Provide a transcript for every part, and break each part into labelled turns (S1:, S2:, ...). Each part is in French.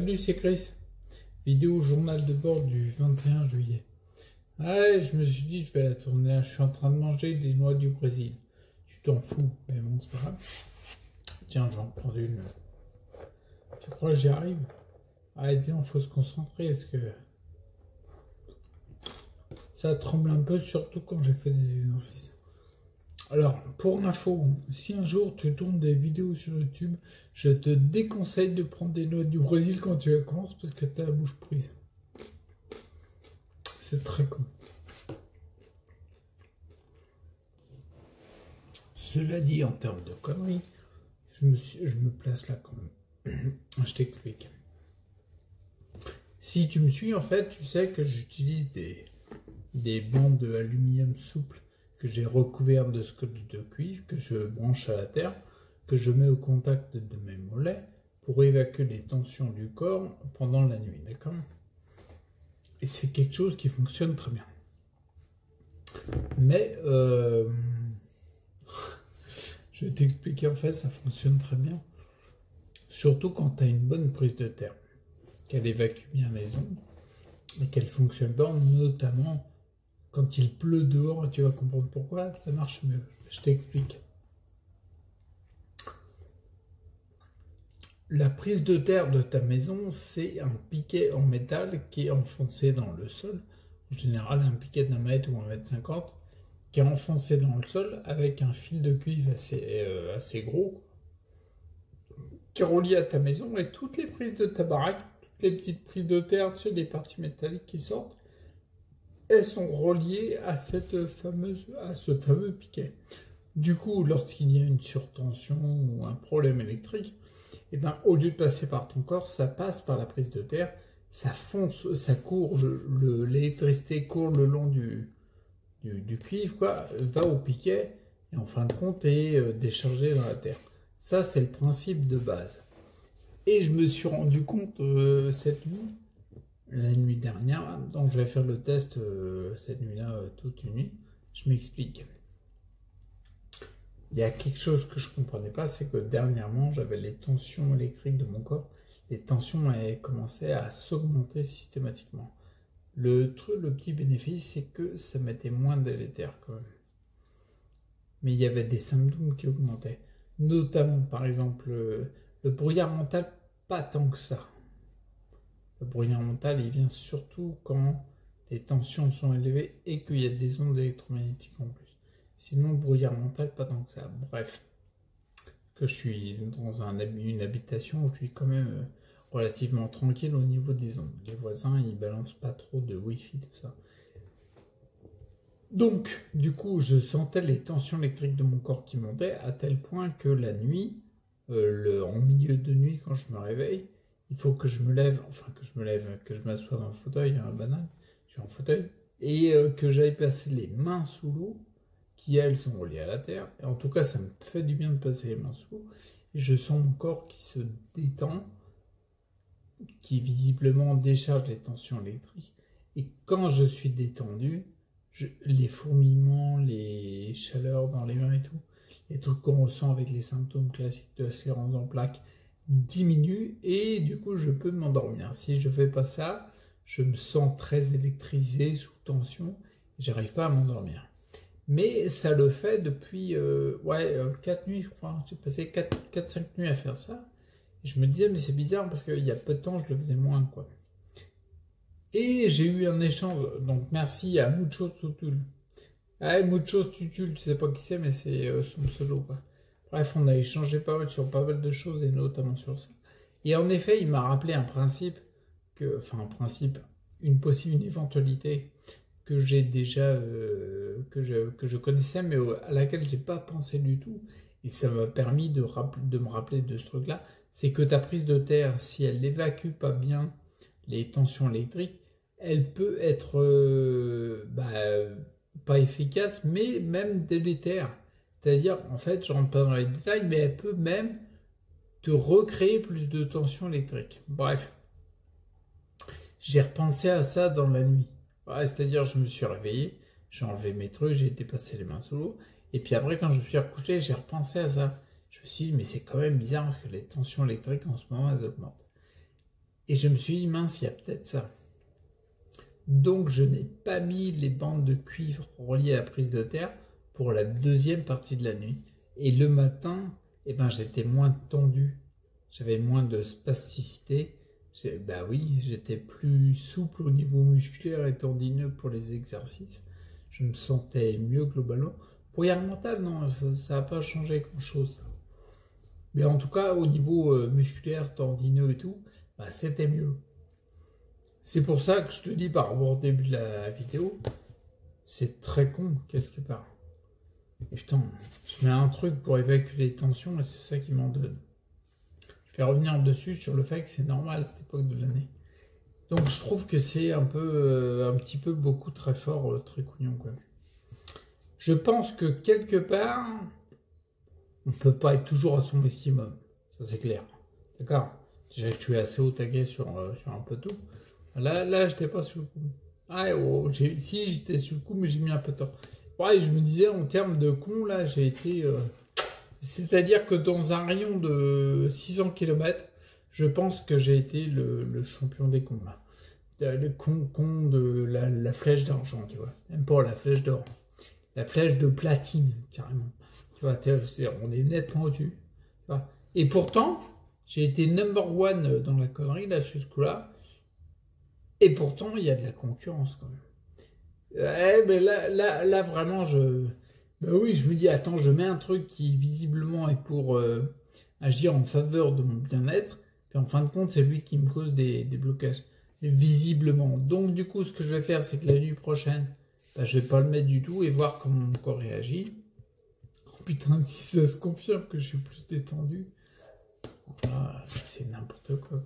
S1: Salut, c'est Chris. Vidéo journal de bord du 21 juillet. Ouais, je me suis dit, je vais la tourner. Je suis en train de manger des noix du Brésil. Tu t'en fous, mais bon, c'est pas grave. Tiens, je vais en prendre une. Tu crois que j'y arrive? Ah, tiens, faut se concentrer parce que ça tremble un peu, surtout quand j'ai fait des exercices. Alors, pour info, si un jour tu tournes des vidéos sur YouTube, je te déconseille de prendre des noix du Brésil quand tu la commences parce que tu as la bouche prise. C'est très con. Cela dit, en termes de conneries, je me place là quand même. Je t'explique. Si tu me suis, en fait, tu sais que j'utilise des bandes d'aluminium souple que j'ai recouvert de scotch de cuivre, que je branche à la terre, que je mets au contact de mes mollets pour évacuer les tensions du corps pendant la nuit, d'accord? Et c'est quelque chose qui fonctionne très bien. Mais, je vais t'expliquer, en fait, ça fonctionne très bien. Surtout quand tu as une bonne prise de terre, qu'elle évacue bien les ondes et qu'elle fonctionne bien, notamment quand il pleut dehors. Tu vas comprendre pourquoi ça marche mieux. Je t'explique. La prise de terre de ta maison, c'est un piquet en métal qui est enfoncé dans le sol. En général, un piquet d'un mètre ou 1,50 m qui est enfoncé dans le sol avec un fil de cuivre assez gros qui est relié à ta maison, et toutes les prises de ta baraque, toutes les petites prises de terre, tu sais, les parties métalliques qui sortent, elles sont reliées à ce fameux piquet. Du coup, lorsqu'il y a une surtension ou un problème électrique, et ben, au lieu de passer par ton corps, ça passe par la prise de terre, ça fonce, ça court, l'électricité court le long du cuivre, quoi, va au piquet, et en fin de compte est déchargée dans la terre. Ça, c'est le principe de base. Et je me suis rendu compte cette nuit, la nuit dernière, donc je vais faire le test cette nuit-là, toute une nuit. Je m'explique. Il y a quelque chose que je ne comprenais pas, c'est que dernièrement, j'avais les tensions électriques de mon corps. Les tensions avaient commencé à s'augmenter systématiquement. Le petit bénéfice, c'est que ça mettait moins délétère quand même. Mais il y avait des symptômes qui augmentaient. Notamment, par exemple, le brouillard mental, pas tant que ça. Le brouillard mental, il vient surtout quand les tensions sont élevées et qu'il y a des ondes électromagnétiques en plus. Sinon, le brouillard mental, pas tant que ça. Bref, que je suis dans une habitation où je suis quand même relativement tranquille au niveau des ondes. Les voisins, ils balancent pas trop de Wi-Fi, tout ça. Donc, du coup, je sentais les tensions électriques de mon corps qui montaient à tel point que la nuit, en milieu de nuit, quand je me réveille, il faut que je me lève, que je m'assoie dans le fauteuil, hein, banane, je suis en fauteuil, et que j'aille passer les mains sous l'eau, qui elles sont reliées à la terre. Et en tout cas, ça me fait du bien de passer les mains sous l'eau. Et je sens mon corps qui se détend, qui visiblement décharge les tensions électriques. Et quand je suis détendu, les fourmillements, les chaleurs dans les mains et tout, les trucs qu'on ressent avec les symptômes classiques de sclérose en plaques diminuent, et du coup je peux m'endormir. Si je fais pas ça, je me sens très électrisé, sous tension, et j'arrive pas à m'endormir. Mais ça le fait depuis 4 nuits, je crois. J'ai passé 4-5 nuits à faire ça. Et je me disais, mais c'est bizarre parce qu'il y a peu de temps, je le faisais moins, quoi. Et j'ai eu un échange, donc merci à Mucho Tutul. Ah, Mucho Tutul, tu sais pas qui c'est, mais c'est son pseudo, quoi. Bref, on a échangé sur pas mal de choses, et notamment sur ça. Et en effet, il m'a rappelé un principe, une éventualité que j'ai déjà, que je connaissais, mais à laquelle j'ai pas pensé du tout. Et ça m'a permis de me rappeler de ce truc-là. C'est que ta prise de terre, si elle n'évacue pas bien les tensions électriques, elle peut être pas efficace, mais même délétère. C'est-à-dire, en fait, je rentre pas dans les détails, mais elle peut même te recréer plus de tensions électriques. Bref, j'ai repensé à ça dans la nuit. Ouais, c'est-à-dire, je me suis réveillé, j'ai enlevé mes trucs, j'ai été passer les mains sous l'eau, et puis après, quand je me suis recouché, j'ai repensé à ça. Je me suis dit, mais c'est quand même bizarre parce que les tensions électriques en ce moment, elles augmentent. Et je me suis dit, mince, il y a peut-être ça. Donc je n'ai pas mis les bandes de cuivre reliées à la prise de terre pour la deuxième partie de la nuit. Et le matin, eh ben, j'étais moins tendu, j'avais moins de spasticité. Bah oui, j'étais plus souple au niveau musculaire et tendineux pour les exercices. Je me sentais mieux globalement. Pour hier mental, non, ça n'a pas changé grand-chose. Mais en tout cas, au niveau musculaire, tendineux et tout, bah, c'était mieux. C'est pour ça que je te dis par rapport au début de la vidéo, c'est très con quelque part. Putain, je mets un truc pour évacuer les tensions et c'est ça qui m'en donne. Je vais revenir dessus sur le fait que c'est normal à cette époque de l'année. Donc je trouve que c'est un petit peu beaucoup très fort, très couillon quoi. Je pense que quelque part, on peut pas être toujours à son maximum, ça c'est clair. D'accord? Déjà que tu es assez haut tagué sur un peu tout. Là, j'étais pas sur le coup. Ah, oh, si j'étais sur le coup, mais j'ai mis un peu de temps. Ouais, je me disais en termes de con, là, j'ai été. C'est-à-dire que dans un rayon de 600 km, je pense que j'ai été le champion des cons, là. Le con de la flèche d'argent, tu vois. Même pas la flèche d'or. La flèche de platine, carrément. Tu vois, on est nettement au-dessus. Et pourtant, j'ai été number one dans la connerie, là, sur ce coup-là. Et pourtant, il y a de la concurrence, quand même. Mais là vraiment, ben oui, je me dis, attends, je mets un truc qui, visiblement, est pour agir en faveur de mon bien-être. Puis en fin de compte, c'est lui qui me cause des blocages. Visiblement. Donc, du coup, ce que je vais faire, c'est que la nuit prochaine, ben, je vais pas le mettre du tout et voir comment mon corps réagit. Oh putain, si ça se confirme que je suis plus détendu, là, c'est n'importe quoi.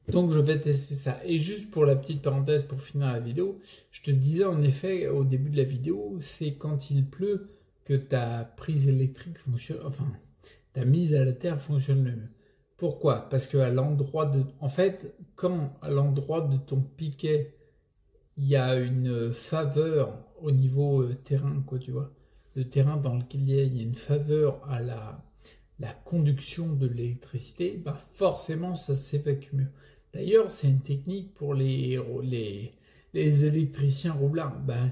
S1: Donc je vais tester ça. Et juste pour la petite parenthèse pour finir la vidéo, je te disais en effet au début de la vidéo, c'est quand il pleut que ta prise électrique fonctionne, enfin ta mise à la terre fonctionne le mieux. Pourquoi? Parce que à l'endroit de, en fait, quand à l'endroit de ton piquet, il y a une faveur au niveau terrain, quoi, tu vois, le terrain dans lequel il y a une faveur à la conduction de l'électricité, bah forcément ça s'évacue mieux. D'ailleurs, c'est une technique pour les électriciens roublards. Bah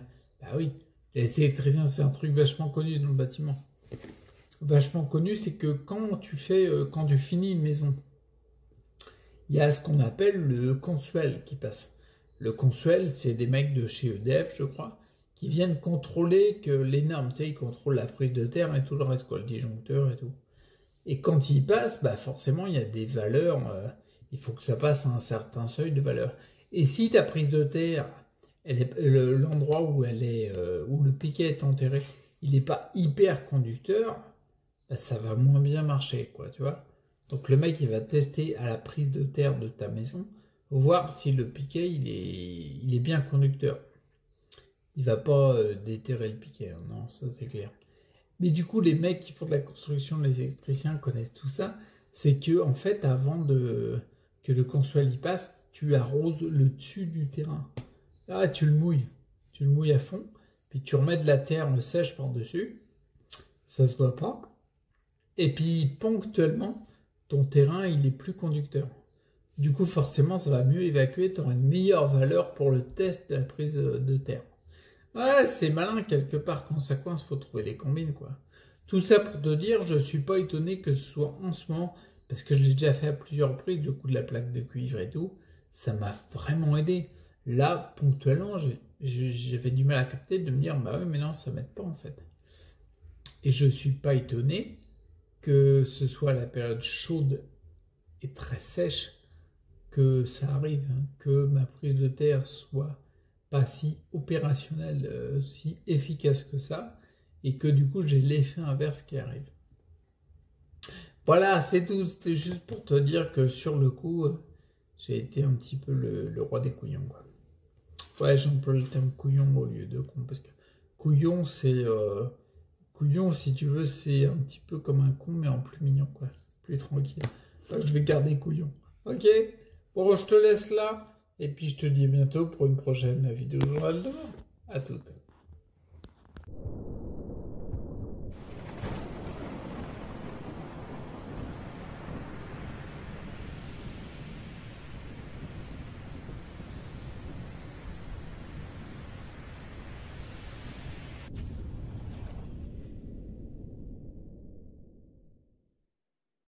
S1: oui, les électriciens, c'est un truc vachement connu dans le bâtiment. Vachement connu, c'est que quand tu finis une maison, il y a ce qu'on appelle le consuel qui passe. Le consuel, c'est des mecs de chez EDF, je crois, qui viennent contrôler que les normes, tu sais, ils contrôlent la prise de terre et tout le reste, quoi, le disjoncteur et tout. Et quand il passe, bah forcément, il y a des valeurs, il faut que ça passe à un certain seuil de valeur. Et si ta prise de terre, l'endroit où où le piquet est enterré, il n'est pas hyper conducteur, bah, ça va moins bien marcher, quoi, tu vois. Donc le mec, il va tester à la prise de terre de ta maison, voir si le piquet, il est bien conducteur. Il va pas déterrer le piquet, hein, non, ça c'est clair. Mais du coup, les mecs qui font de la construction, les électriciens connaissent tout ça. C'est que, en fait, avant que le consuel y passe, tu arroses le dessus du terrain. Là, tu le mouilles à fond, puis tu remets de la terre sèche par-dessus. Ça se voit pas. Et puis, ponctuellement, ton terrain, il est plus conducteur. Du coup, forcément, ça va mieux évacuer. Tu auras une meilleure valeur pour le test de la prise de terre. Ouais, c'est malin quelque part, quand ça coince, faut trouver des combines, quoi. Tout ça pour te dire, je suis pas étonné que ce soit en ce moment, parce que je l'ai déjà fait à plusieurs reprises, le coup de la plaque de cuivre et tout, ça m'a vraiment aidé. Là, ponctuellement, j'avais du mal à capter, de me dire, bah oui, mais non, ça m'aide pas en fait. Et je suis pas étonné que ce soit la période chaude et très sèche que ça arrive, hein, que ma prise de terre soit pas si opérationnel, si efficace que ça, et que du coup j'ai l'effet inverse qui arrive. Voilà, c'est tout, c'était juste pour te dire que sur le coup, j'ai été un petit peu le roi des couillons, quoi. Ouais, j'emploie le terme couillon au lieu de con, parce que couillon, c'est... couillon, si tu veux, c'est un petit peu comme un con, mais en plus mignon, quoi. Plus tranquille. Donc je vais garder couillon. Ok? Bon, je te laisse là. Et puis je te dis à bientôt pour une prochaine vidéo journal de bord. À toutes.